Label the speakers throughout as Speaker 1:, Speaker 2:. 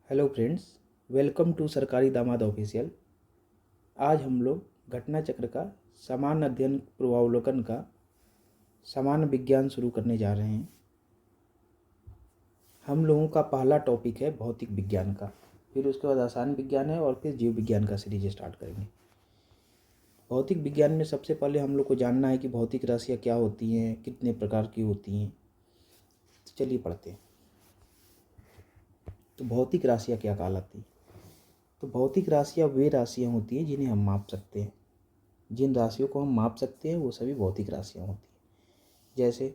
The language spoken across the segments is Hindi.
Speaker 1: हेलो फ्रेंड्स, वेलकम टू सरकारी दामाद ऑफिशियल। आज हम लोग घटना चक्र का सामान्य अध्ययन पूर्वावलोकन का सामान्य विज्ञान शुरू करने जा रहे हैं। हम लोगों का पहला टॉपिक है भौतिक विज्ञान का, फिर उसके बाद रसायन विज्ञान है और फिर जीव विज्ञान का सीरीज स्टार्ट करेंगे। भौतिक विज्ञान में सबसे पहले हम लोग को जानना है कि भौतिक राशियाँ क्या होती हैं, कितने प्रकार की होती हैं। तो चलिए पढ़ते हैं। तो भौतिक राशियाँ क्या कहलाती हैं? तो भौतिक राशियाँ वे राशियाँ होती हैं जिन्हें हम माप सकते हैं। जिन राशियों को हम माप सकते हैं वो सभी भौतिक राशियाँ होती हैं। जैसे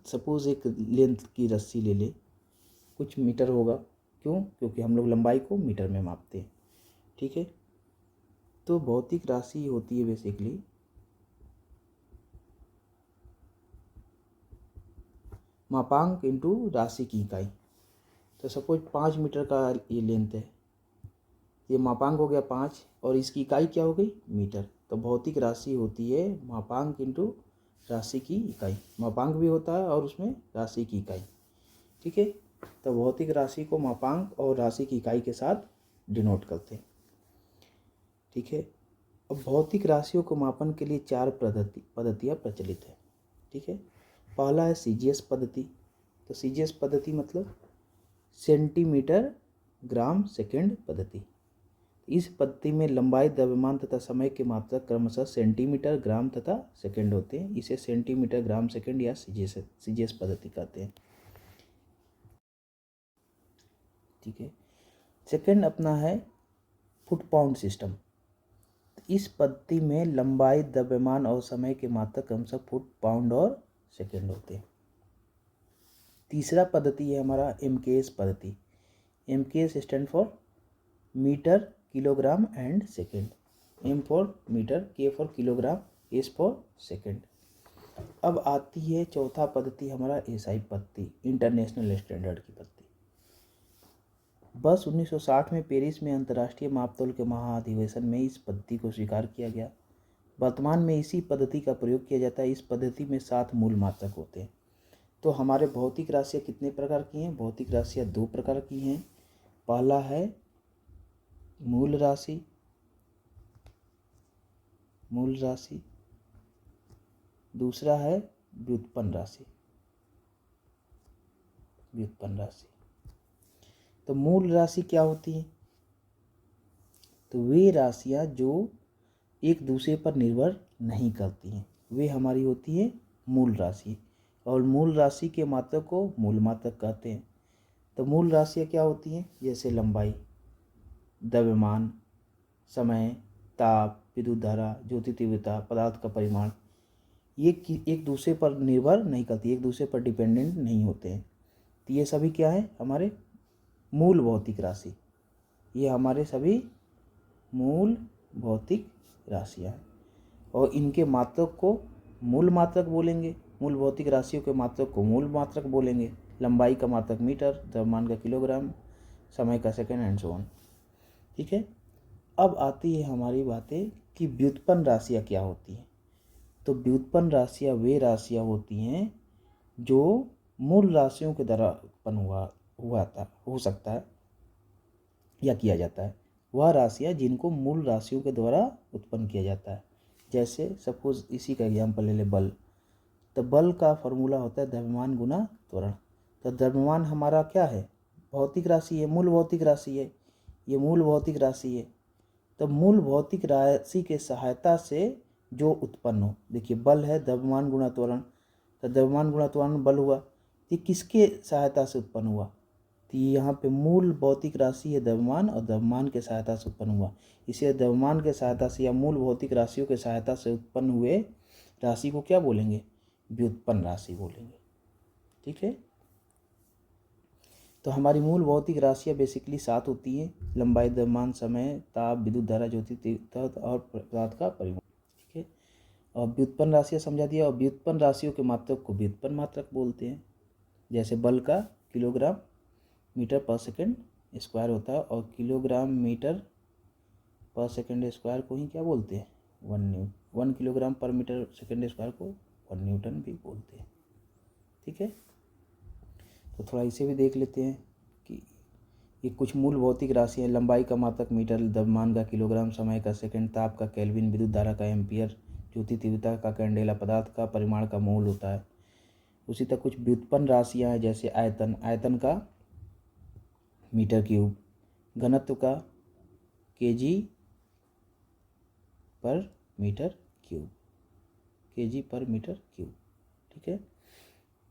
Speaker 1: सपोज एक लेंथ की रस्सी ले ले, कुछ मीटर होगा। क्यों? क्योंकि हम लोग लंबाई को मीटर में मापते हैं। ठीक है। तो भौतिक राशि होती है बेसिकली मापांक इंटू राशि की इकाई। तो सपोज 5 मीटर का ये लेंथ है, ये मापांक हो गया 5 और इसकी इकाई क्या हो गई? मीटर। तो भौतिक राशि होती है मापांक इंटू राशि की इकाई। मापांक भी होता है और उसमें राशि की इकाई। ठीक है। तो भौतिक राशि को मापांक और राशि की इकाई के साथ डिनोट करते हैं। ठीक है। अब भौतिक राशियों को मापन के लिए 4 पद्धतियाँ प्रचलित है। ठीक है। पहला है सीजीएस पद्धति। तो सीजीएस पद्धति मतलब सेंटीमीटर ग्राम सेकेंड पद्धति। इस पद्धति में लंबाई, द्रव्यमान तथा समय के मात्रक क्रमशः सेंटीमीटर, ग्राम तथा सेकेंड होते हैं। इसे सेंटीमीटर, ग्राम, सेकेंड या सीजीएस पद्धति कहते हैं। ठीक है। सेकेंड अपना है फुट पाउंड सिस्टम। इस पद्धति में लंबाई, द्रव्यमान और समय के मात्रक क्रमशः फुट, पाउंड और सेकेंड होते हैं। तीसरा पद्धति है हमारा एमकेएस पद्धति। MKS stand for metre, kilogram and second. M for metre, K for kilogram, S for second. अब आती है चौथा पद्धति हमारा एसआई पद्धति, इंटरनेशनल स्टैंडर्ड की पद्धति। बस 1960 में पेरिस में अंतर्राष्ट्रीय मापतौल के महाअधिवेशन में इस पद्धति को स्वीकार किया गया। वर्तमान में इसी पद्धति का प्रयोग किया जाता है। इस पद्धति में 7 मूल मात्रक होते हैं। तो हमारे भौतिक राशियाँ कितने प्रकार की हैं? भौतिक राशियाँ 2 प्रकार की हैं। पहला है मूल राशि, दूसरा है व्युत्पन्न राशि। तो मूल राशि क्या होती है? तो वे राशियाँ जो एक दूसरे पर निर्भर नहीं करती हैं, वे हमारी होती है मूल राशि। और मूल राशि के मात्रक को मूल मात्रक कहते हैं। तो मूल राशियाँ क्या होती हैं? जैसे लंबाई, द्रव्यमान, समय, ताप, विद्युत धारा, ज्योति तीव्रता, पदार्थ का परिमाण, ये एक दूसरे पर निर्भर नहीं करती, एक दूसरे पर डिपेंडेंट नहीं होते हैं। तो ये सभी क्या है? हमारे मूल भौतिक राशि। ये हमारे सभी मूल भौतिक राशियाँ हैं और इनके मात्रक को मूल मात्रक बोलेंगे। मूल भौतिक राशियों के मात्रक को मूल मात्रक बोलेंगे। लंबाई का मात्रक मीटर, द्रव्यमान का किलोग्राम, समय का सेकेंड एंड सो ऑन। ठीक है। अब आती है हमारी बातें कि व्युत्पन्न राशियाँ क्या होती हैं। तो व्युत्पन्न राशियाँ वे राशियाँ होती हैं जो मूल राशियों के द्वारा उत्पन्न हो सकता है या किया जाता है। वह राशियाँ जिनको मूल राशियों के द्वारा उत्पन्न किया जाता है। जैसे सपोज इसी का एग्जाम्पल ले ले बल। तो बल का फॉर्मूला होता है द्रव्यमान गुना त्वरण। तो द्रव्यमान हमारा क्या है? भौतिक राशि है, मूल भौतिक राशि है। ये मूल भौतिक राशि है। तो मूल भौतिक राशि के सहायता से जो उत्पन्न हो, देखिए बल है द्रव्यमान गुणा त्वरण। तो द्रव्यमान गुणा त्वरण बल हुआ। ये किसके सहायता से उत्पन्न हुआ? तो यहाँ पे मूल भौतिक राशि है द्रव्यमान और द्रव्यमान के सहायता से उत्पन्न हुआ। इसे द्रव्यमान के सहायता से या मूल भौतिक राशियों के सहायता से उत्पन्न हुए राशि को क्या बोलेंगे? व्युत्पन्न राशि बोलेंगे। ठीक है। तो हमारी मूल भौतिक राशियाँ बेसिकली 7 होती हैं। लंबाई, द्रव्यमान, समय, ताप, विद्युत धारा, ज्योति तीव्रता और पदार्थ का परिमाण। ठीक है। और व्युत्पन्न राशियाँ समझा दिया। और व्युत्पन्न राशियों के मात्रक को व्युत्पन्न मात्रक बोलते हैं। जैसे बल का किलोग्राम मीटर पर सेकेंड स्क्वायर होता है और किलोग्राम मीटर पर सेकेंड स्क्वायर को ही क्या बोलते हैं? 1 किलोग्राम पर मीटर सेकेंड स्क्वायर को 1 न्यूटन भी बोलते हैं। ठीक है, तो थोड़ा इसे भी देख लेते हैं कि ये कुछ मूल भौतिक राशि है। लंबाई का मात्रक मीटर, द्रव्यमान का किलोग्राम, समय का सेकंड, ताप का केल्विन, विद्युत धारा का एम्पियर, ज्योति तीव्रता का कैंडेला, पदार्थ का परिमाण का मोल होता है। उसी तरह कुछ व्युत्पन्न राशियाँ हैं, जैसे आयतन, आयतन का मीटर क्यूब, घनत्व का केजी पर मीटर क्यूब, केजी पर मीटर क्यूब। ठीक है,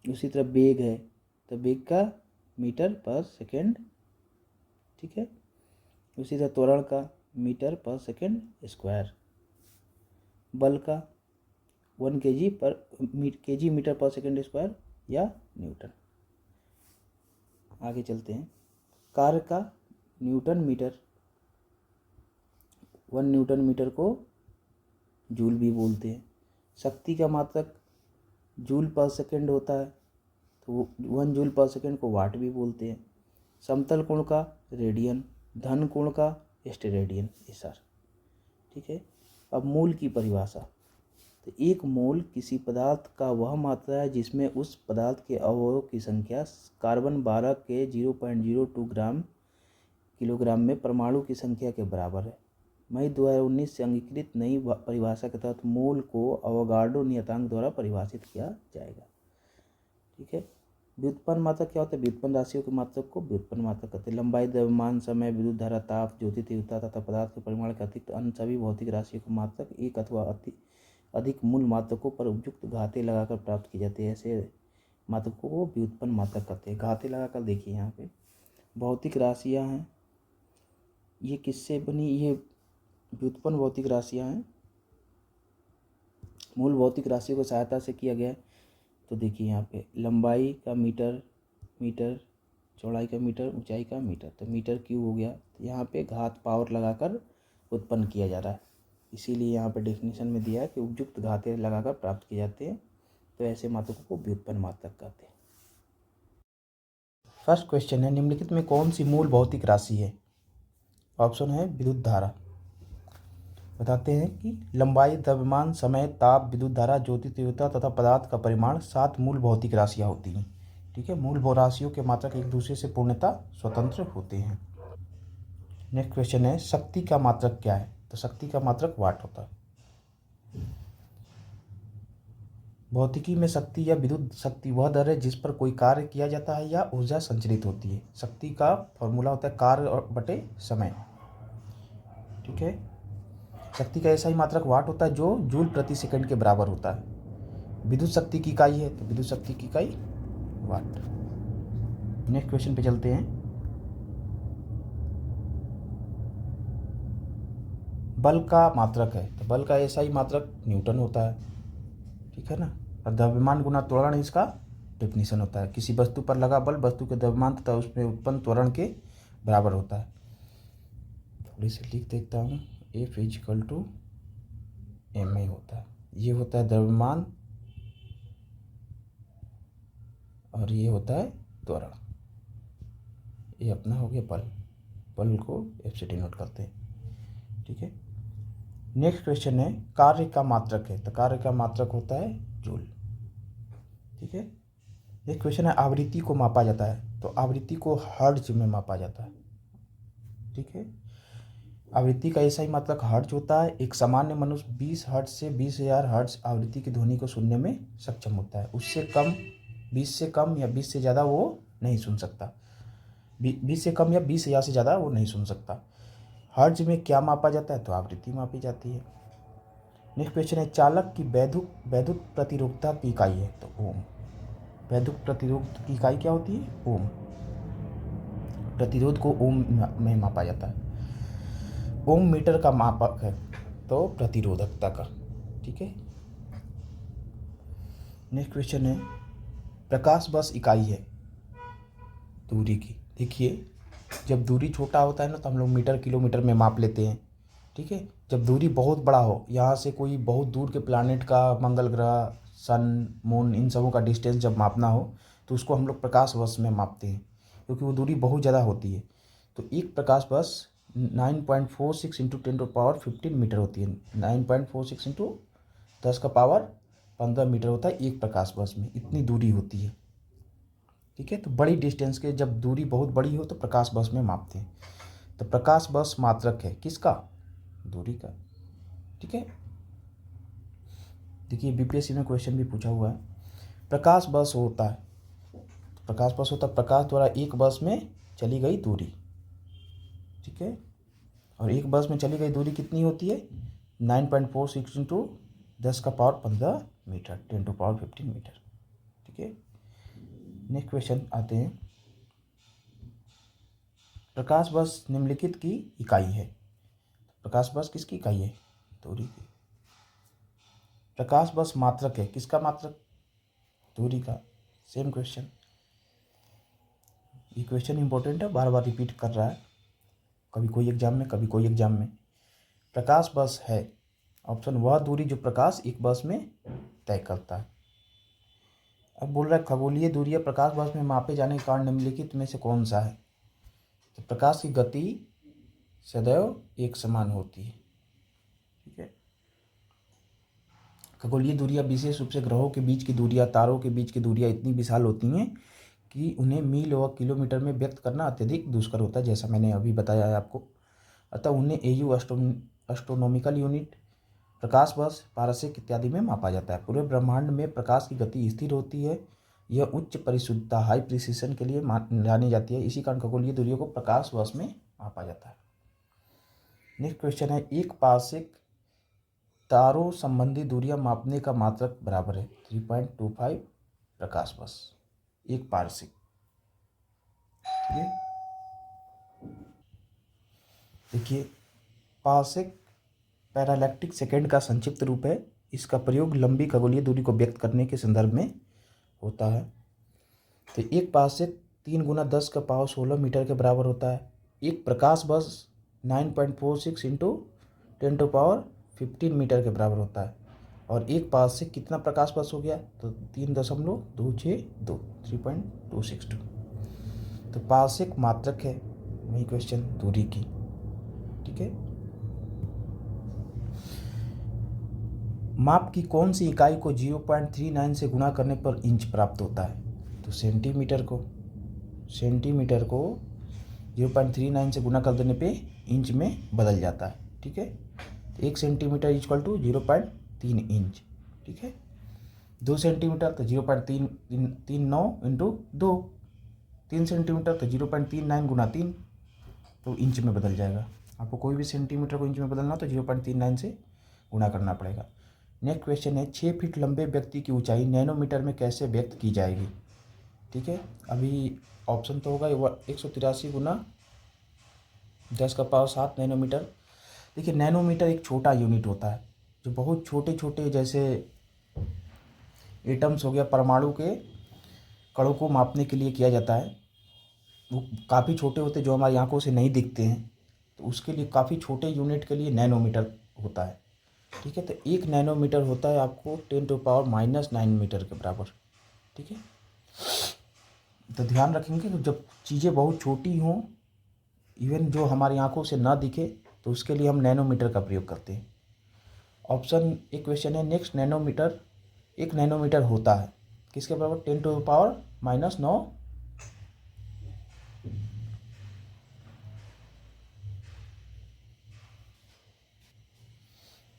Speaker 1: उसी तरह वेग है तो वेग का मीटर पर सेकंड। ठीक है, उसी तरह त्वरण का मीटर पर सेकंड स्क्वायर, बल का 1 केजी मीटर पर सेकंड स्क्वायर या न्यूटन। आगे चलते हैं, कार्य का न्यूटन मीटर, 1 न्यूटन मीटर को जूल भी बोलते हैं। शक्ति का मात्रक जूल पर सेकंड होता है, तो 1 जूल पर सेकंड को वाट भी बोलते हैं। समतल कोण का रेडियन, धन कोण का स्टेरेडियन, ये सर। ठीक है, अब मोल की परिभाषा, तो एक मोल किसी पदार्थ का वह मात्रा है जिसमें उस पदार्थ के अवयवों की संख्या कार्बन 12 के 0.02 ग्राम किलोग्राम में परमाणु की संख्या के बराबर है। मई 2019 से अंगीकृत नई परिभाषा के तहत मोल को अवोगाड्रो नियतांक द्वारा परिभाषित किया जाएगा। ठीक है, व्युत्पन्न मात्रक क्या होता है? व्युत्पन्न राशियों के मात्रक को व्युत्पन्न मात्रक कहते हैं। लंबाई, द्रव्यमान, समय, विद्युत धारा, ताप, ज्योति तीव्रता तथा पदार्थ के परिमाण के अतिरिक्त अन्य सभी भौतिक राशियों के मात्रक एक अथवा अधिक मूल मात्रकों पर उपयुक्त घाते लगाकर प्राप्त की जाती है। ऐसे मात्रकों को व्युत्पन्न मात्रक कहते हैं। घाते लगाकर देखिए, यहाँ पे भौतिक राशियाँ हैं, ये किससे बनी? ये व्युत्पन्न भौतिक राशियाँ हैं, मूल भौतिक राशियों की सहायता से किया गया है। तो देखिए यहाँ पे लंबाई का मीटर, चौड़ाई का मीटर, ऊंचाई का मीटर, तो मीटर क्यूब हो गया। तो यहाँ पे घात पावर लगाकर उत्पन्न किया जा रहा है, इसीलिए यहाँ पे डेफिनेशन में दिया है कि उपयुक्त घाते लगाकर प्राप्त किए जाते हैं। तो ऐसे मात्रकों को व्युत्पन्न मात्रक कहते हैं। फर्स्ट क्वेश्चन है, निम्नलिखित में कौन सी मूल भौतिक राशि है? ऑप्शन है विद्युत धारा। बताते हैं कि लंबाई, द्रव्यमान, समय, ताप, विद्युत धारा, ज्योति तीव्रता तथा पदार्थ का परिमाण 7 मूल भौतिक राशियाँ होती हैं। ठीक है, मूल भौतिक राशियों के मात्रक एक दूसरे से पूर्णतः स्वतंत्र होते हैं। नेक्स्ट क्वेश्चन है, शक्ति का मात्रक क्या है? तो शक्ति का मात्रक वाट होता है। भौतिकी में शक्ति या विद्युत शक्ति वह दर है जिस पर कोई कार्य किया जाता है या ऊर्जा संचरित होती है। शक्ति का फॉर्मूला होता है कार्य और बटे समय। ठीक है, शक्ति का ऐसा ही मात्रक वाट होता है जो जूल प्रति सेकंड के बराबर होता है। विद्युत शक्ति की इकाई है, तो विद्युत शक्ति की इकाई वाट। नेक्स्ट क्वेश्चन पे चलते हैं, बल का मात्रक है, तो बल का ऐसा ही मात्रक न्यूटन होता है। ठीक है ना, और द्रव्यमान गुना त्वरण इसका डेफिनेशन होता है। किसी वस्तु पर लगा बल वस्तु के द्रव्यमान तथा उसमें उत्पन्न त्वरण के बराबर होता है। थोड़ी सी लिख देता हूँ, F = ma होता है। ये होता है द्रव्यमान और ये होता है त्वरण। ये अपना हो गया बल, बल को F से डिनोट करते हैं। ठीक है, नेक्स्ट क्वेश्चन है, कार्य का मात्रक है, तो कार्य का मात्रक होता है जूल। ठीक है, नेक्स्ट क्वेश्चन है, आवृत्ति को मापा जाता है, तो आवृत्ति को हर्ट्ज में मापा जाता है। ठीक है, आवृत्ति का ऐसा ही मात्रक हर्ट्ज होता है। एक सामान्य मनुष्य 20 हर्ट्ज से 20,000 हर्ट्ज आवृत्ति की ध्वनि को सुनने में सक्षम होता है। उससे कम, 20 से कम या 20 से ज़्यादा वो नहीं सुन सकता। 20 से कम या 20,000 से ज़्यादा वो नहीं सुन सकता। हर्ट्ज में क्या मापा जाता है? तो आवृत्ति मापी जाती है। नेक्स्ट क्वेश्चन है, चालक की वैद्युत प्रतिरोधकता की इकाई है, तो ओम। वैद्युत प्रतिरोध की इकाई क्या होती है? ओम। प्रतिरोध को ओम में मापा जाता है। ओम मीटर का मापक है, तो प्रतिरोधकता का। ठीक है, नेक्स्ट क्वेश्चन है, प्रकाश वर्ष इकाई है दूरी की। देखिए, जब दूरी छोटा होता है ना, तो हम लोग मीटर किलोमीटर में माप लेते हैं। ठीक है, जब दूरी बहुत बड़ा हो, यहाँ से कोई बहुत दूर के प्लैनेट का, मंगल ग्रह, सन, मून, इन सबों का डिस्टेंस जब मापना हो, तो उसको हम लोग प्रकाश वर्ष में मापते हैं, क्योंकि वो दूरी बहुत ज़्यादा होती है। तो एक प्रकाश वर्ष 9.46 × 10⁻15 मीटर होती है। 9.46 × 10⁻15 15 मीटर होता है एक प्रकाश वर्ष में, इतनी दूरी होती है। ठीक है, तो बड़ी डिस्टेंस के जब दूरी बहुत बड़ी हो तो प्रकाश वर्ष में मापते हैं। तो प्रकाश वर्ष मात्रक है किसका? दूरी का। ठीक है, देखिए बीपीएससी में क्वेश्चन भी पूछा हुआ है। प्रकाश वर्ष होता है, प्रकाश वर्ष होता है प्रकाश द्वारा एक वर्ष में चली गई दूरी। ठीक है, और एक वर्ष में चली गई दूरी कितनी होती है? 9.46 इंटू 10⁻15 मीटर, 10⁻15 मीटर। ठीक है, नेक्स्ट क्वेश्चन आते हैं। प्रकाश वर्ष निम्नलिखित की इकाई है। प्रकाश वर्ष किसकी इकाई है? दूरी की। प्रकाश वर्ष मात्रक है किसका मात्रक? दूरी का। सेम क्वेश्चन, ये क्वेश्चन इंपॉर्टेंट है, बार बार रिपीट कर रहा है, कभी कोई एग्जाम में कभी कोई एग्जाम में। प्रकाश वर्ष है ऑप्शन वह दूरी जो प्रकाश एक वर्ष में तय करता है। अब बोल रहा है खगोलीय दूरियां प्रकाश वर्ष में मापे जाने के कारण निम्नलिखित में से कौन सा है? तो प्रकाश की गति सदैव एक समान होती है। ठीक है, खगोलीय दूरियां विशेष रूप से ग्रहों के बीच की दूरियां, तारों के बीच की दूरियां इतनी विशाल होती हैं कि उन्हें मील व किलोमीटर में व्यक्त करना अत्यधिक दुष्कर होता है, जैसा मैंने अभी बताया है आपको। अतः उन्हें एयू एस्ट्रोनॉमिकल यूनिट, प्रकाश वर्ष, पारसेक इत्यादि में मापा जाता है। पूरे ब्रह्मांड में प्रकाश की गति स्थिर होती है, यह उच्च परिशुद्धता हाई प्रिसिशन के लिए जानी जाती है। इसी कारण खगोलीय दूरियों को प्रकाश वर्ष में मापा जाता है। नेक्स्ट क्वेश्चन है, एक पारसेक तारों संबंधी दूरियां मापने का मात्रक बराबर है 3.25 प्रकाश वर्ष, एक पारसेक। ठीक है, देखिए पारसेक पैरालैक्टिक सेकेंड का संक्षिप्त रूप है। इसका प्रयोग लंबी खगोलीय दूरी को व्यक्त करने के संदर्भ में होता है। तो एक पारसेक 3 × 10⁻16 मीटर के बराबर होता है। एक प्रकाश वर्ष 9.46 इंटू 10⁻15 मीटर के बराबर होता है। और एक पारसेक कितना प्रकाश वर्ष हो गया? तो 3.262, 3.262। तो पारसेक मात्रक है, वही क्वेश्चन दूरी की। ठीक है, माप की कौन सी इकाई को 0.39 से गुणा करने पर इंच प्राप्त होता है? तो सेंटीमीटर को 0.39 से गुणा कर देने पे इंच में बदल जाता है। ठीक है, तो 1 सेंटीमीटर इक्वल टू 0.3 इंच। ठीक है, 2 सेंटीमीटर तो 0.39 इंटू 2, 3 सेंटीमीटर तो 0.39 × 3, तो इंच में बदल जाएगा। आपको कोई भी सेंटीमीटर को इंच में बदलना तो 0.39 से गुणा करना पड़ेगा। नेक्स्ट क्वेश्चन है, 6 फीट लंबे व्यक्ति की ऊंचाई नैनोमीटर में कैसे व्यक्त की जाएगी? ठीक है, अभी ऑप्शन तो होगा 183 × 10⁻7 नैनोमीटर। देखिए नैनोमीटर एक छोटा यूनिट होता है जो बहुत छोटे छोटे जैसे एटम्स हो गया, परमाणु के कणों को मापने के लिए किया जाता है। वो काफ़ी छोटे होते हैं जो हमारी आंखों से नहीं दिखते हैं, तो उसके लिए काफ़ी छोटे यूनिट के लिए नैनोमीटर होता है। ठीक है, तो 1 नैनोमीटर होता है आपको 10⁻−9 मीटर के बराबर। ठीक है, तो ध्यान रखेंगे कि जब चीज़ें बहुत छोटी हों, इवन जो हमारी आंखों से ना दिखे, तो उसके लिए हम नैनोमीटर का प्रयोग करते हैं। ऑप्शन एक क्वेश्चन है, नेक्स्ट नैनोमीटर 1 नैनोमीटर होता है किसके बराबर? 10⁻−9।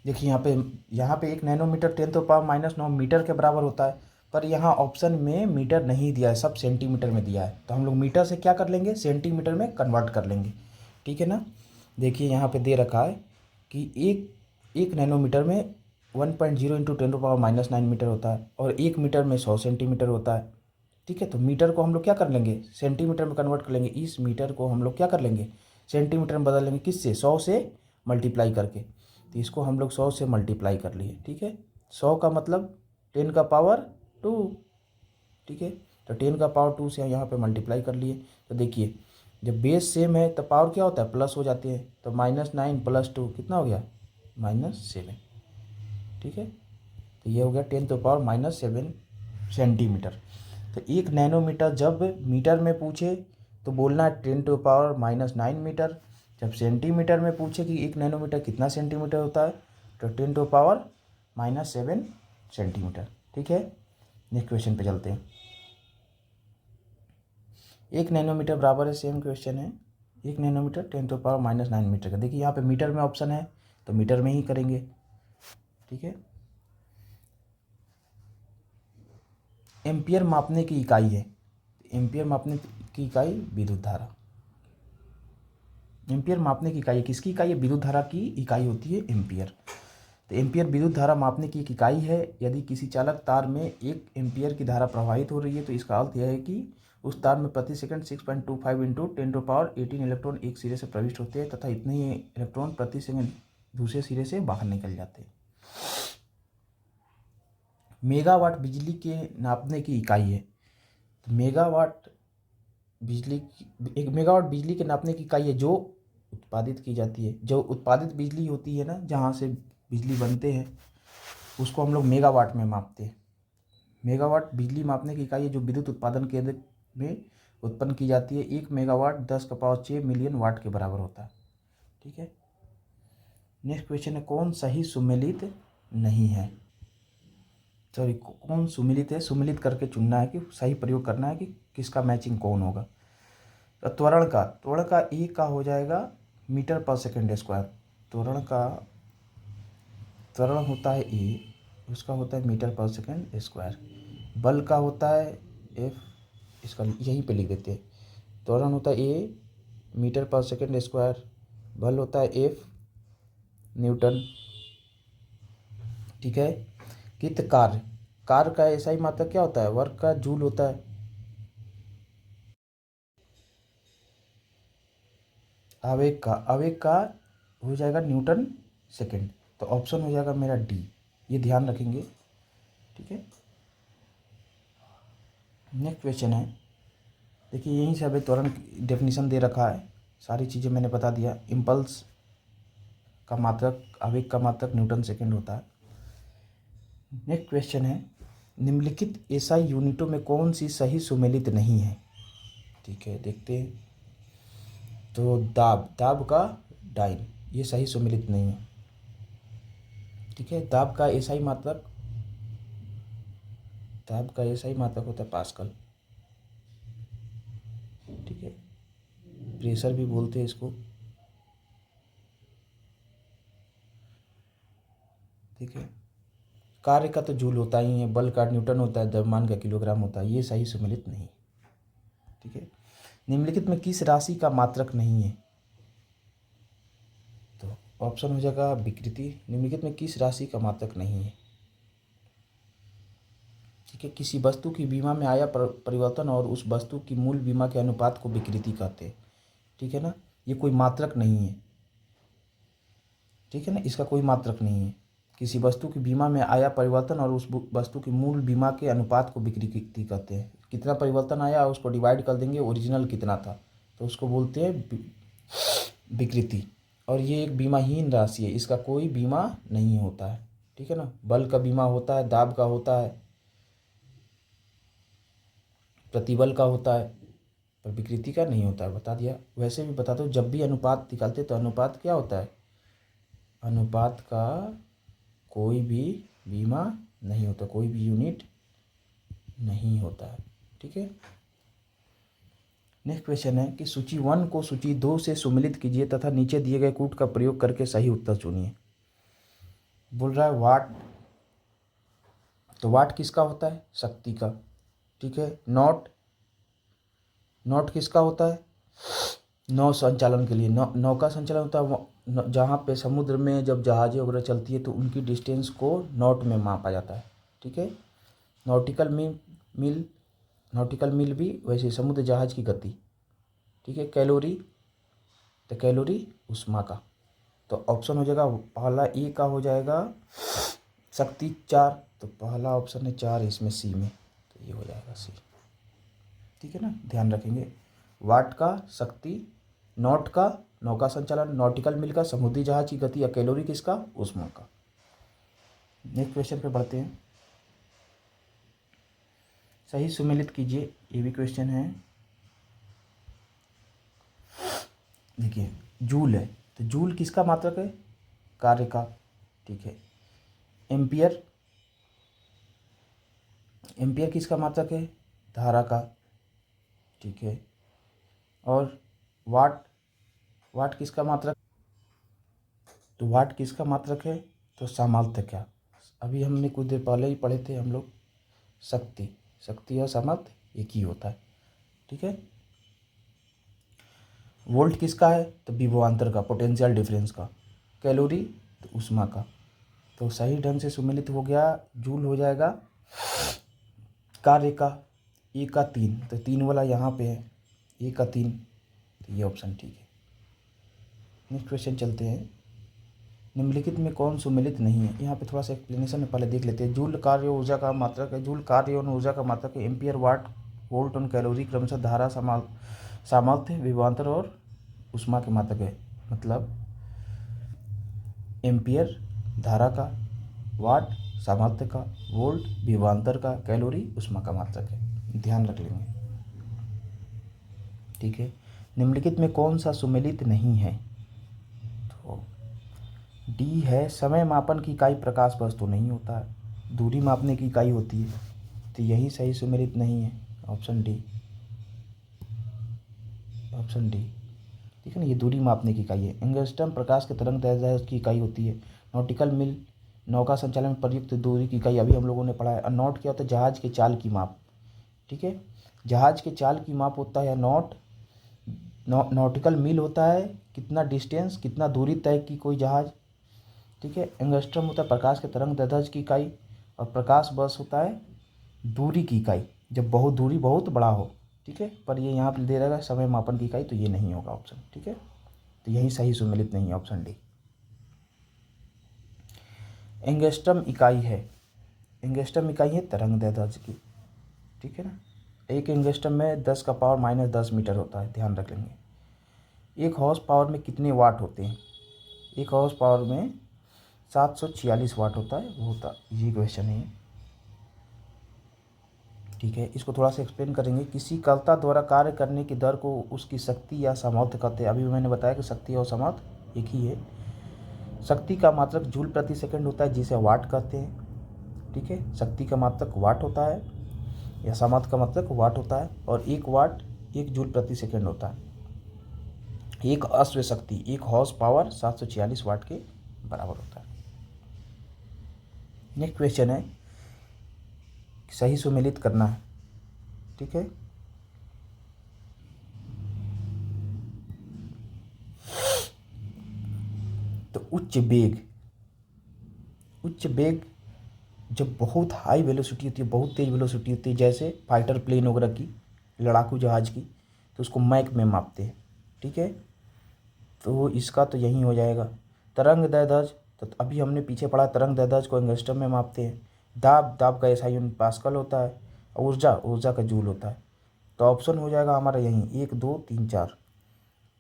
Speaker 1: देखिए यहाँ पे 1 नैनोमीटर 10⁻−9 मीटर के बराबर होता है, पर यहाँ ऑप्शन में मीटर नहीं दिया है, सब सेंटीमीटर में दिया है। तो हम लोग मीटर से क्या कर लेंगे? सेंटीमीटर में कन्वर्ट कर लेंगे। ठीक है ना, देखिए यहाँ पे दे रखा है कि एक नैनोमीटर में 1.0 इंटू 10⁻−9 मीटर होता है, और 1 मीटर में 100 सेंटीमीटर होता है। ठीक है, तो मीटर को हम लोग क्या कर लेंगे? सेंटीमीटर में कन्वर्ट कर लेंगे। इस मीटर को हम लोग क्या कर लेंगे? सेंटीमीटर में बदल लेंगे, किससे? 100 से मल्टीप्लाई करके। तो इसको हम लोग 100 से मल्टीप्लाई कर लिए। ठीक है, 100 का मतलब 10⁻2। ठीक है, तो 10⁻2 से यहाँ पे मल्टीप्लाई कर लिए। तो देखिए जब बेस सेम है तो पावर क्या होता है? प्लस हो जाती है। तो -9 + 2 कितना हो गया? -7। ठीक है, तो ये हो गया 10⁻7 सेंटीमीटर। तो 1 नैनोमीटर जब मीटर में पूछे तो बोलना है 10⁻−9 मीटर। जब सेंटीमीटर में पूछे कि 1 नैनोमीटर कितना सेंटीमीटर होता है, तो 10⁻−7 सेंटीमीटर। ठीक है, नेक्स्ट क्वेश्चन पे चलते हैं। 1 नैनोमीटर बराबर है, सेम क्वेश्चन है, 1 नैनोमीटर 10⁻⁹ मीटर का। देखिए यहाँ पे मीटर में ऑप्शन है तो मीटर में ही करेंगे। ठीक है, एम्पियर मापने की इकाई है, एम्पियर मापने की इकाई विद्युत धारा। एम्पियर मापने की इकाई किसकी इकाई है? विद्युत धारा की इकाई होती है एम्पियर। तो एम्पियर विद्युत धारा मापने की एक इकाई है। यदि किसी चालक तार में 1 एम्पियर की धारा प्रवाहित हो रही है तो इसका अर्थ यह है कि उस तार में प्रति सेकंड 6.25 इंटू 10⁻18 इलेक्ट्रॉन एक सिरे से प्रविष्ट होते हैं तथा इतने ही इलेक्ट्रॉन प्रति सेकंड दूसरे सिरे से बाहर निकल जाते हैं। मेगावाट बिजली के नापने की इकाई है। तो मेगावाट बिजली, एक मेगावाट बिजली के नापने की इकाई है जो उत्पादित की जाती है। जो उत्पादित बिजली होती है ना, जहाँ से बिजली बनते हैं, उसको हम लोग मेगावाट में मापते हैं। मेगावाट बिजली मापने की इकाई है जो विद्युत उत्पादन केंद्र में उत्पन्न की जाती है। 1 मेगावाट 10⁶ मिलियन वाट के बराबर होता है। ठीक है, नेक्स्ट क्वेश्चन है, कौन सही सुमेलित नहीं है? सॉरी, कौन सुमेलित है? सुमेलित करके चुनना है कि सही प्रयोग करना है कि किसका मैचिंग कौन होगा। तो त्वरण का ए का हो जाएगा मीटर पर सेकेंड स्क्वायर। त्वरण होता है ए, उसका होता है मीटर पर सेकेंड स्क्वायर। बल का होता है एफ, इसका यहीं पे लिख देते हैं। त्वरण होता है ए मीटर पर सेकेंड स्क्वायर, बल होता है एफ न्यूटन। ठीक है, कित कार्य का ऐसा ही मात्रक क्या होता है? वर्क का जूल होता है। आवेग का हो जाएगा न्यूटन सेकेंड। तो ऑप्शन हो जाएगा मेरा डी, ये ध्यान रखेंगे। ठीक है, नेक्स्ट क्वेश्चन है, देखिए यहीं से अभी त्वरण डेफिनेशन दे रखा है, सारी चीज़ें मैंने बता दिया। इम्पल्स का मात्रक, आवेग का मात्रक न्यूटन सेकेंड होता है। नेक्स्ट क्वेश्चन है, निम्नलिखित एसआई यूनिटों में कौन सी सही सुमेलित नहीं है? ठीक है, देखते हैं। तो दाब का डाइन, ये सही सुमेलित नहीं है। ठीक है, दाब का एसआई मात्रक होता है पास्कल। ठीक है, प्रेशर भी बोलते हैं इसको। ठीक है, कार्य का तो जूल होता ही है, बल का न्यूटन होता है, द्रव्यमान का किलोग्राम होता है, ये सही सुमेलित नहीं। ठीक है, निम्नलिखित में किस राशि का मात्रक नहीं है? तो ऑप्शन हो जाएगा विकृति। निम्नलिखित में किस राशि का मात्रक नहीं है? ठीक है, किसी वस्तु की बीमा में आया परिवर्तन और उस वस्तु की मूल बीमा के अनुपात को विकृति कहते हैं। ठीक है ना, ये कोई मात्रक नहीं है। ठीक है ना, इसका कोई मात्रक नहीं है। किसी वस्तु की बीमा में आया परिवर्तन और उस वस्तु की मूल बीमा के अनुपात को विकृति कहते हैं। कितना परिवर्तन आया उसको डिवाइड कर देंगे, ओरिजिनल कितना था, तो उसको बोलते हैं विकृति। और ये एक बीमाहीन राशि है, इसका कोई बीमा नहीं होता है। ठीक है ना, बल का बीमा होता है, दाब का होता है, प्रतिबल का होता है, पर विकृति का नहीं होता है, बता दिया। वैसे भी बता दो, जब भी अनुपात निकालते तो अनुपात क्या होता है? अनुपात का कोई भी बीमा नहीं होता, कोई भी यूनिट नहीं होता है। ठीक है, नेक्स्ट क्वेश्चन है कि सूची 1 को सूची 2 से सुमेलित कीजिए तथा नीचे दिए गए कूट का प्रयोग करके सही उत्तर चुनिए। बोल रहा है वाट, तो वाट किसका होता है? शक्ति का। ठीक है, नॉट किसका होता है? नौ संचालन के लिए, नौका संचालन होता है जहाँ पे समुद्र में जब जहाज़ें वगैरह चलती है तो उनकी डिस्टेंस को नॉट में मापा जाता है। ठीक है, नॉटिकल मील भी वैसे समुद्र जहाज की गति। ठीक है, कैलोरी, तो कैलोरी ऊष्मा का। तो ऑप्शन हो जाएगा पहला ए का हो जाएगा शक्ति 4, तो पहला ऑप्शन है 4 इसमें सी में, तो ये हो जाएगा सी। ठीक है ना, ध्यान रखेंगे। वाट का शक्ति, नॉट का नौका संचालन, नॉटिकल मील का समुद्री जहाज की गति, या कैलोरी किसका? ऊष्मा का। नेक्स्ट क्वेश्चन पे बढ़ते हैं। सही सुमेलित कीजिए, ये भी क्वेश्चन है। देखिए जूल है, तो जूल किसका मात्रक है? कार्य का। ठीक है, एम्पियर एम्पियर किसका मात्रक है? धारा का, ठीक है। और वाट, वाट किसका मात्रक? तो वाट किसका मात्रक है? तो सामर्थ्य का। अभी हमने कुछ देर पहले ही पढ़े थे हम लोग, शक्ति, शक्ति और सामर्थ्य एक ही होता है, ठीक है। वोल्ट किसका है? तो विभवांतर का, पोटेंशियल डिफरेंस का। कैलोरी तो ऊष्मा का। तो सही ढंग से सुमेलित हो गया, जूल हो जाएगा। कार्य का, ए का 3, तो 3 वाला यहाँ पे है, ए का 3, तो ये ऑप्शन ठीक है। नेक्स्ट क्वेश्चन चलते हैं। निम्नलिखित में कौन सुमेलित नहीं है? यहाँ पे थोड़ा सा एक्सप्लेनेशन पहले देख लेते हैं। जूल कार्य ऊर्जा का मात्रक है, जूल कार्य और ऊर्जा का मात्रक है। एम्पियर, वाट, वोल्ट और कैलोरी क्रमशः धारा, सामर्थ्य, विभवांतर और ऊष्मा के मात्रक है। मतलब एम्पियर धारा का, वाट सामर्थ्य का, वोल्ट विभवांतर का, कैलोरी ऊष्मा का मात्रक है, ध्यान रख लेंगे, ठीक है। निम्नलिखित में कौन सा सुमेलित नहीं है? तो डी है, समय मापन की इकाई प्रकाश वर्ष तो नहीं होता है, दूरी मापने की इकाई होती है, तो यही सही सुमेलित नहीं है, ऑप्शन डी, ऑप्शन डी, ठीक है ना। ये दूरी मापने की इकाई है। एंगस्ट्रम प्रकाश के तरंग दैर्ध्य की इकाई होती है। नॉटिकल मील नौका संचालन में प्रयुक्त दूरी की इकाई, अभी हम लोगों ने पढ़ा है। नॉट क्या होता है? जहाज के चाल की माप, ठीक है। जहाज के चाल की माप होता है नॉट। नॉटिकल मील होता है कितना डिस्टेंस, कितना दूरी तय की कोई जहाज, ठीक है। एंगस्ट्रम होता है प्रकाश के तरंग दैर्ध्य की इकाई, और प्रकाश वर्ष होता है दूरी की इकाई, जब बहुत दूरी बहुत बड़ा हो, ठीक है। पर ये यहाँ पर दे रहेगा समय मापन की इकाई, तो ये नहीं होगा ऑप्शन, ठीक है। तो यही सही सुमेलित नहीं है, ऑप्शन डी। एंगस्ट्रम इकाई है, एंगस्ट्रम इकाई है तरंग दैर्ध्य की, ठीक है ना। एक एंगस्ट्रम में 10⁻−10 मीटर होता है, ध्यान रख लेंगे। एक हॉर्स पावर में कितने वाट होते हैं? एक हॉर्स पावर में 746 वाट होता है, वो होता, ये क्वेश्चन है, ठीक है। इसको थोड़ा सा एक्सप्लेन करेंगे। किसी कर्ता द्वारा कार्य करने की दर को उसकी शक्ति या सामर्थ्य कहते हैं। अभी मैंने बताया कि शक्ति और सामर्थ्य एक ही है। शक्ति का मात्रक जूल प्रति सेकंड होता है, जिसे वाट कहते हैं, ठीक है। शक्ति का मात्रक वाट होता है, या सामर्थ्य का मात्रक वाट होता है, और 1 वाट 1 जूल प्रति सेकंड होता है। एक अश्व शक्ति, एक हॉर्स पावर 746 वाट के बराबर होता है। नेक्स्ट क्वेश्चन है, सही सुमेलित करना है, ठीक है। तो उच्च वेग, उच्च वेग जब बहुत हाई वेलोसिटी होती है, बहुत तेज वेलोसिटी होती है, जैसे फाइटर प्लेन वगैरह की, लड़ाकू जहाज की, तो उसको मैक में मापते हैं, ठीक है। तो इसका तो यही हो जाएगा। तरंग दैर्ध्य, तो अभी हमने पीछे पढ़ा, तरंग दैर्ध्य को एंगस्ट्रम में मापते हैं। दाब, दाब का एसआई यूनिट पास्कल होता है। ऊर्जा, ऊर्जा का जूल होता है। तो ऑप्शन हो जाएगा हमारा यहीं 1 2 3 4,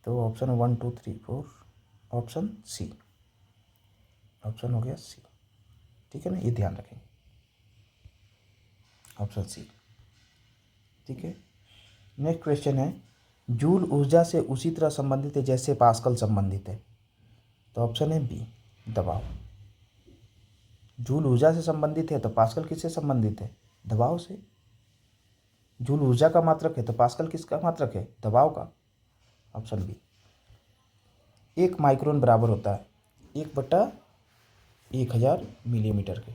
Speaker 1: तो ऑप्शन 1 2 3 4, ऑप्शन सी, ऑप्शन हो गया सी, ठीक है ना, ये ध्यान रखेंगे, ऑप्शन सी, ठीक है। नेक्स्ट क्वेश्चन है, जूल ऊर्जा से उसी तरह संबंधित है जैसे पास्कल संबंधित है, तो ऑप्शन है बी, दबाव। जूल ऊर्जा से संबंधित है तो पास्कल किससे संबंधित है? दबाव से। जूल ऊर्जा का मात्रक है तो पास्कल किसका मात्रक है? दबाव का, ऑप्शन बी। 1 माइक्रोन बराबर होता है 1/1000 मिलीमीटर के,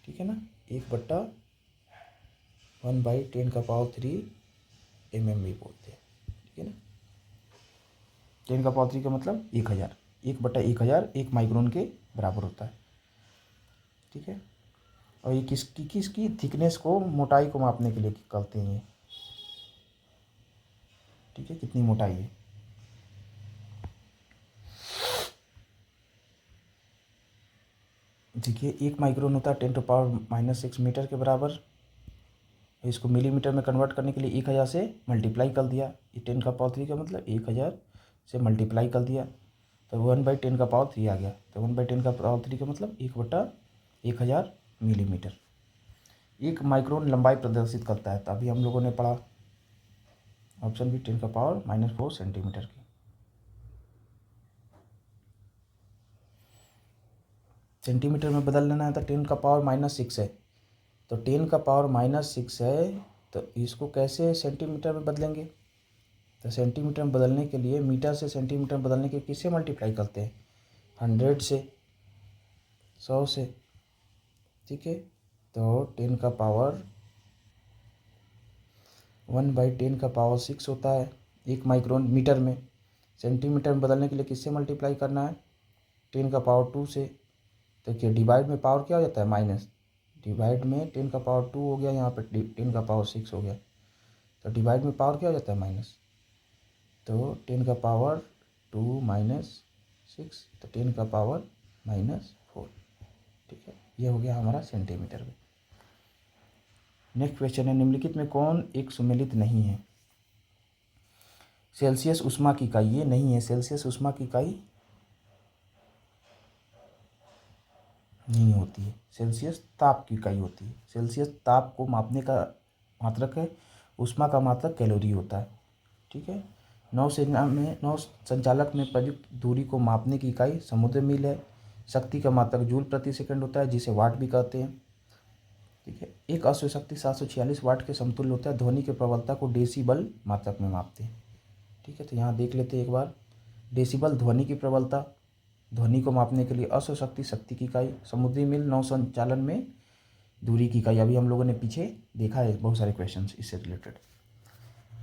Speaker 1: ठीक है ना। 1/10³ mm भी बोलते हैं, ठीक है ना। 10³ का मतलब 1000, 1/1000 1 माइक्रोन के बराबर होता है, ठीक है। और ये किसकी थिकनेस को, मोटाई को मापने के लिए करते हैं ये, ठीक है, कितनी मोटाई है। देखिए 1 माइक्रोन होता है 10⁻⁻6 मीटर के बराबर। इसको मिलीमीटर में कन्वर्ट करने के लिए 1000 से मल्टीप्लाई कर दिया, ये 10³ का मतलब 1000 से मल्टीप्लाई कर दिया, तो 1/10³ आ गया। तो 1/10³ का मतलब 1/1000 मिलीमीटर। 1 माइक्रोन लंबाई प्रदर्शित करता है, तो अभी हम लोगों ने पढ़ा, ऑप्शन बी 10⁻⁻4 सेंटीमीटर की। सेंटीमीटर में बदल लेना है तो 10⁻⁻6 है, तो 10⁻⁻6 है, तो इसको कैसे सेंटीमीटर में बदलेंगे? तो सेंटीमीटर में बदलने के लिए, मीटर से सेंटीमीटर में बदलने के लिए किससे मल्टीप्लाई करते हैं? 100 से, 100 से। ठीक है, तो 1/10⁻6 होता है 1 माइक्रोन मीटर में। सेंटीमीटर में बदलने के लिए किससे मल्टीप्लाई करना है? 10⁻2 से। देखिए डिवाइड में पावर क्या हो जाता है? माइनस। डिवाइड में 10⁻2 हो गया, यहाँ पे 10⁻6 हो गया, तो डिवाइड में पावर क्या हो जाता है? माइनस। तो 10⁻2 -6, तो 10⁻4। ठीक है, ये हो गया हमारा सेंटीमीटर में। नेक्स्ट क्वेश्चन है, निम्नलिखित में कौन एक सुमेलित नहीं है? सेल्सियस ऊष्मा की इकाई ये नहीं है, सेल्सियस ऊष्मा की इकाई नहीं होती है, सेल्सियस ताप की इकाई होती है। सेल्सियस ताप को मापने का मात्रक है, ऊष्मा का मात्रक कैलोरी होता है। ठीक है, नौसेना में नौ संचालक में प्रयुक्त दूरी को मापने की इकाई समुद्र मील है। शक्ति का मात्रक जूल प्रति सेकंड होता है, जिसे वाट भी कहते हैं। ठीक है, एक अश्व शक्ति 746 वाट के समतुल्य होता है। ध्वनि की प्रबलता को डेसिबल मात्रक में मापते हैं। ठीक है, तो यहाँ देख लेते हैं एक बार। डेसिबल ध्वनि की प्रबलता, ध्वनि को मापने के लिए अश्व शक्ति शक्ति की इकाई, समुद्री मील नौ संचालन में दूरी की इकाई। अभी हम लोगों ने पीछे देखा है बहुत सारे क्वेश्चन इससे रिलेटेड।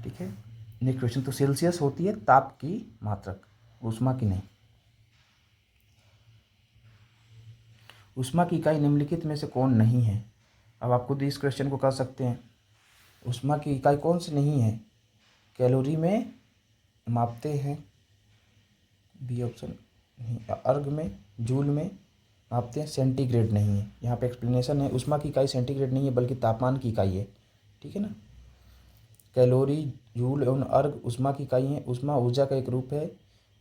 Speaker 1: ठीक है, नेक्स्ट क्वेश्चन, तो सेल्सियस होती है ताप की मात्रक, ऊष्मा की नहीं। ऊष्मा की इकाई निम्नलिखित में से कौन नहीं है? अब आप खुद इस क्वेश्चन को कर सकते हैं। ऊष्मा की इकाई कौन सी नहीं है? कैलोरी में मापते हैं, बी ऑप्शन नहीं। अर्ग में, जूल में मापते हैं, सेंटीग्रेड नहीं है। यहाँ पे एक्सप्लेनेशन है, ऊष्मा की इकाई सेंटीग्रेड नहीं है बल्कि तापमान की इकाई है। ठीक है ना, कैलोरी, जूल एवं अर्ग ऊष्मा की इकाई है। ऊष्मा ऊर्जा का एक रूप है।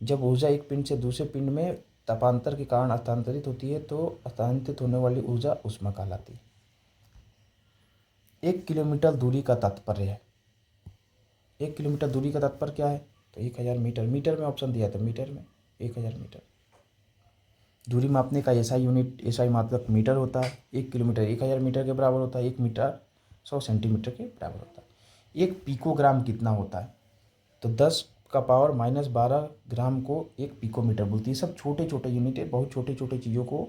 Speaker 1: जब ऊर्जा एक पिंड से दूसरे पिंड में तापांतर के कारण हस्तांतरित होती है तो हस्तांतरित होने वाली ऊर्जा ऊष्मा कहलाती है। 1 किलोमीटर दूरी का तात्पर्य है। 1 किलोमीटर दूरी का तात्पर्य क्या है? तो 1000 मीटर। मीटर में ऑप्शन दिया था, मीटर में 1000 मीटर। दूरी मापने का एसआई यूनिट, एसआई मात्रक मीटर होता है। 1 किलोमीटर 1000 मीटर के बराबर होता है। 1 मीटर 100 सेंटीमीटर के बराबर होता है। 1 पिकोग्राम कितना होता है? तो 10⁻−12 ग्राम को 1 पिकोमीटर बोलती है। सब छोटे छोटे यूनिट है, बहुत छोटे छोटे चीज़ों को,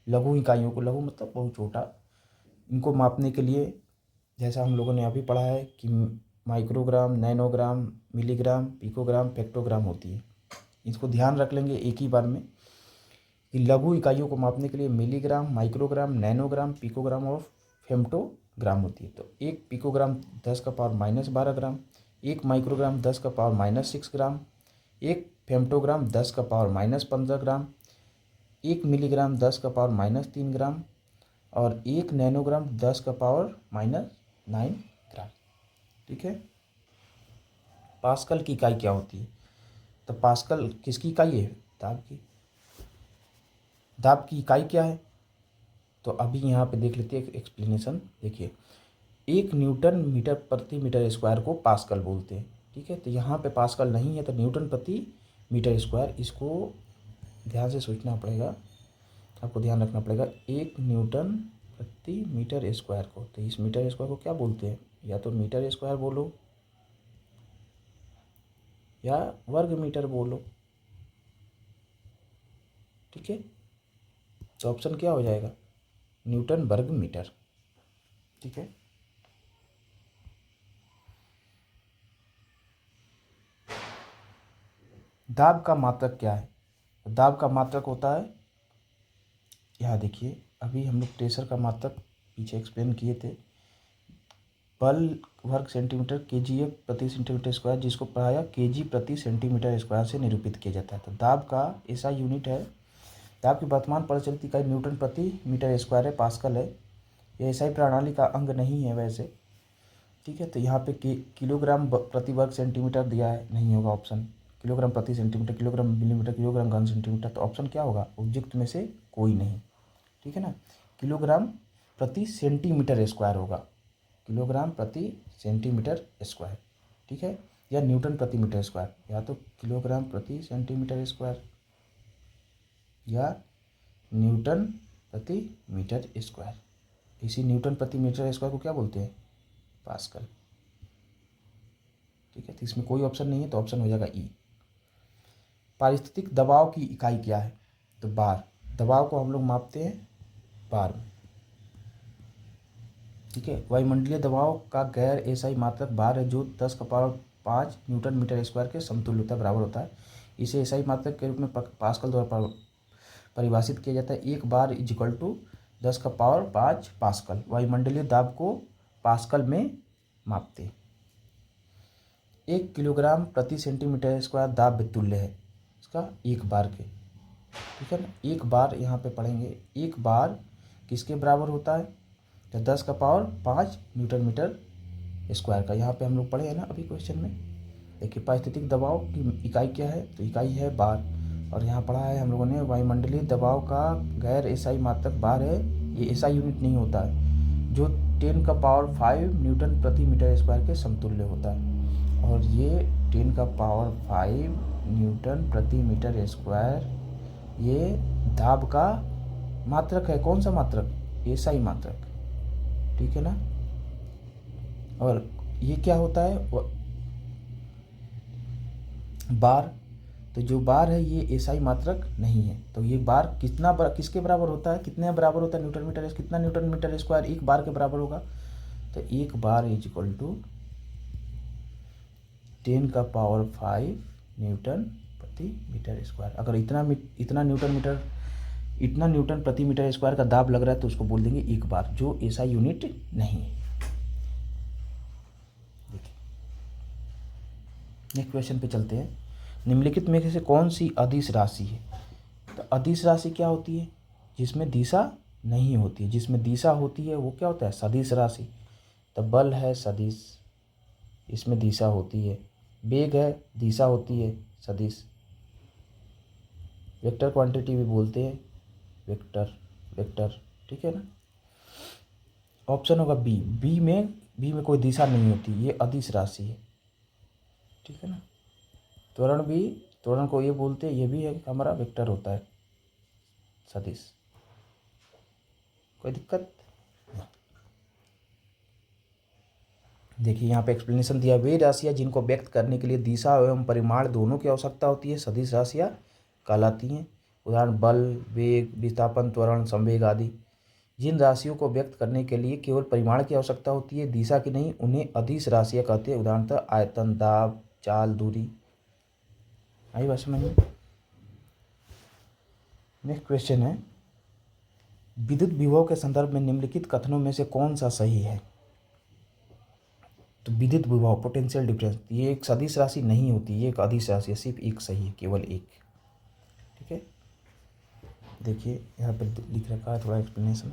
Speaker 1: लघु इकाइयों को, लघु मतलब बहुत छोटा, इनको मापने के लिए जैसा हम लोगों ने अभी पढ़ा है कि माइक्रोग्राम, नैनोग्राम, मिलीग्राम, पिकोग्राम, फेक्टोग्राम होती है। इसको ध्यान रख लेंगे एक ही बार में कि लघु इकाइयों को मापने के लिए मिलीग्राम, माइक्रोग्राम, नैनोग्राम, पिकोग्राम और फेम्टोग्राम होती है। तो 1 पिकोग्राम 10⁻−12 ग्राम, 1 माइक्रोग्राम 10⁻−6 ग्राम, 1 फेम्टोग्राम 10⁻−15 ग्राम, 1 मिलीग्राम 10⁻−3 ग्राम और 1 नैनोग्राम 10⁻−9 ग्राम। ठीक है, पास्कल की इकाई क्या होती है? तो पास्कल किसकी इकाई है? दाब की। दाब की इकाई क्या है? तो अभी यहाँ पे देख लेते हैं एक एक्सप्लेनेशन। देखिए, 1 न्यूटन मीटर प्रति मीटर स्क्वायर को पास्कल बोलते हैं। ठीक है, तो यहाँ पे पास्कल नहीं है तो न्यूटन प्रति मीटर स्क्वायर, इसको ध्यान से सोचना पड़ेगा, आपको ध्यान रखना पड़ेगा। 1 न्यूटन प्रति मीटर स्क्वायर को, तो इस मीटर स्क्वायर को क्या बोलते हैं? या तो मीटर स्क्वायर बोलो या वर्ग मीटर बोलो। ठीक है, तो ऑप्शन क्या हो जाएगा? न्यूटन वर्ग मीटर। ठीक है, दाब का मात्रक क्या है? दाब का मात्रक होता है, यहाँ देखिए, अभी हम लोग प्रेशर का मात्रक पीछे एक्सप्लेन किए थे। बल वर्ग सेंटीमीटर केजीएफ प्रति सेंटीमीटर स्क्वायर, जिसको प्रायः केजी प्रति सेंटीमीटर स्क्वायर से निरूपित किया जाता है। तो दाब का ऐसा यूनिट है, दाब की वर्तमान प्रचलित इकाई न्यूटन प्रति मीटर स्क्वायर है, पास्कल है। यह एसआई प्रणाली का अंग नहीं है वैसे। ठीक है, तो यहाँ पे किलोग्राम प्रति वर्ग सेंटीमीटर दिया है, नहीं होगा ऑप्शन। किलोग्राम प्रति सेंटीमीटर, किलोग्राम मिलीमीटर, किलोग्राम घन सेंटीमीटर, तो ऑप्शन क्या होगा? उपयुक्त में से कोई नहीं। ठीक है ना, किलोग्राम प्रति सेंटीमीटर स्क्वायर होगा, किलोग्राम प्रति सेंटीमीटर स्क्वायर। ठीक है, या न्यूटन प्रति मीटर स्क्वायर, या तो किलोग्राम प्रति सेंटीमीटर स्क्वायर या न्यूटन प्रति मीटर स्क्वायर। इसी न्यूटन प्रति मीटर स्क्वायर को क्या बोलते हैं? पास्कल। ठीक है, तो इसमें कोई ऑप्शन नहीं है, तो ऑप्शन हो जाएगा ई। पारिस्थितिक दबाव की इकाई क्या है? तो बार। दबाव को हम लोग मापते हैं बार में। ठीक है, वायुमंडलीय दबाव का गैर एसआई मात्रक बार है जो 10⁵ न्यूटन मीटर स्क्वायर के समतुल्य होता है, बराबर होता है। इसे एसआई मात्रक के रूप में पास्कल द्वारा परिभाषित किया जाता है। एक bar is equal to 10⁵ pascal. वायुमंडलीय दाब को पास्कल में मापते हैं। 1 किलोग्राम प्रति सेंटीमीटर स्क्वायर दाब तुल्य है इसका एक बार के। ठीक है ना, एक बार यहाँ पे पढ़ेंगे, एक बार किसके बराबर होता है? तो 10⁵ न्यूटन मीटर स्क्वायर का। यहाँ पे हम लोग पढ़े हैं ना अभी क्वेश्चन में। देखिए, पारिस्थितिक दबाव की इकाई क्या है? तो इकाई है बार। और यहाँ पढ़ा है हम लोगों ने वायुमंडलीय दबाव का गैर एसआई मात्रक बार है। ये एसआई यूनिट नहीं होता है, जो 10⁵ न्यूटन प्रति मीटर स्क्वायर के समतुल्य होता है। और ये 10⁵ न्यूटन प्रति मीटर स्क्वायर ये दाब का मात्रक है। कौन सा मात्रक? एसआई मात्रक। ठीक है ना। और ये क्या होता है? बार। तो जो बार है ये एसआई मात्रक नहीं है। तो ये बार किसके बराबर होता है? कितने बराबर होता है? Newton metre. कितना न्यूटन मीटर स्क्वायर एक बार के बराबर होगा? तो एक bar is equal to 10⁵ newton प्रति मीटर स्क्वायर। अगर इतना न्यूटन प्रति मीटर स्क्वायर का दाब लग रहा है तो उसको बोल देंगे एक बार, जो एसआई यूनिट नहीं है। देखिए, नेक्स्ट क्वेश्चन पे चलते हैं। निम्नलिखित में से कौन सी अदिश राशि है? तो अदिश राशि क्या होती है? जिसमें दिशा नहीं होती है। जिसमें दिशा होती है वो क्या होता है? सदिश राशि। तो बल है सदिश, इसमें दिशा होती है। वेग है, दिशा होती है, सदिश। वेक्टर क्वांटिटी भी बोलते हैं, वेक्टर। ठीक है ना। ऑप्शन होगा बी। बी में कोई दिशा नहीं होती, ये अदिश राशि है। ठीक है ना। त्वरण को ये बोलते हैं, ये भी है हमारा वेक्टर होता है, सदिश। कोई दिक्कत? देखिए, यहाँ पे एक्सप्लेनेशन दिया। वे राशियाँ जिनको व्यक्त करने के लिए दिशा एवं परिमाण दोनों की आवश्यकता होती है सदिश राशियाँ कहलाती हैं। उदाहरण बल, वेग, विस्थापन, त्वरण, संवेग आदि। जिन राशियों को व्यक्त करने के लिए केवल परिमाण की आवश्यकता होती है, दिशा की नहीं, उन्हें अदिश राशियाँ कहते हैं। उदाहरणतः आयतन, दाब, चाल, दूरी। आई बात समझ में? नेक्स्ट क्वेश्चन है, विद्युत विभव के संदर्भ में निम्नलिखित कथनों में से कौन सा सही है? तो विद्युत विभव, पोटेंशियल डिफरेंस, ये एक सदिश राशि नहीं होती, ये एक अदिश राशि है। सिर्फ एक सही है, केवल एक। ठीक है। देखिए, यहाँ पर लिख रखा है थोड़ा एक्सप्लेनेशन।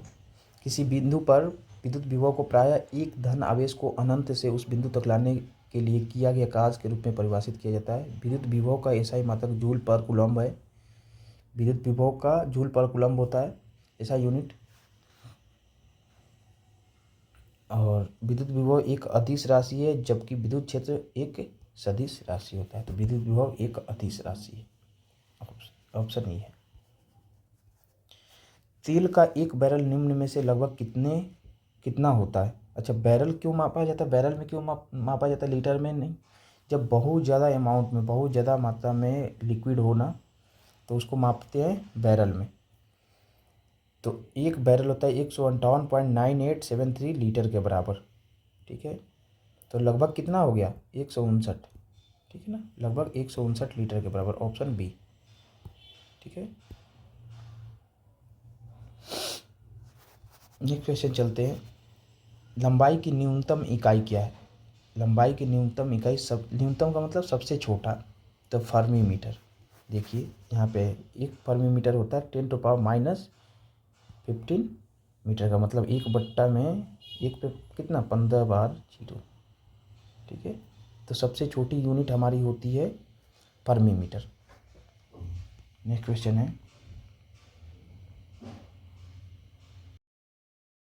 Speaker 1: किसी बिंदु पर विद्युत विभव को प्रायः एक धन आवेश को अनंत से उस बिंदु तक लाने के लिए किया गया कार्य के रूप में परिभाषित किया जाता है। विद्युत विभव का एसआई मात्रक जूल पर कूलम्ब है। विद्युत विभव का जूल पर कूलम्ब होता है एसआई यूनिट। और विद्युत विभव एक अदिश राशि है, जबकि विद्युत क्षेत्र एक सदिश राशि होता है। तो विद्युत विभव एक अदिश राशि है, ऑप्शन ई है। तेल का एक बैरल निम्न में से लगभग कितना होता है? अच्छा, बैरल क्यों मापा जाता है? बैरल में क्यों मापा जाता है, लीटर में नहीं? जब बहुत ज़्यादा अमाउंट में, बहुत ज़्यादा मात्रा में लिक्विड होना, तो उसको मापते हैं बैरल में। तो एक बैरल होता है 158.9873 लीटर के बराबर। ठीक है। तो लगभग कितना हो गया? 159। ठीक है ना, लगभग 159 लीटर के बराबर, ऑप्शन बी। ठीक है। नेक्स्ट क्वेश्चन चलते हैं। लंबाई की न्यूनतम इकाई क्या है? लंबाई की न्यूनतम इकाई, न्यूनतम का मतलब सबसे छोटा, तो फर्मी मीटर। देखिए, यहाँ पे एक फर्मी मीटर होता है 10⁻⁻15 मीटर का, मतलब 1/में एक पे कितना, 15 बार 0। ठीक है। तो सबसे छोटी यूनिट हमारी होती है फर्मी मीटर। नेक्स्ट क्वेश्चन है,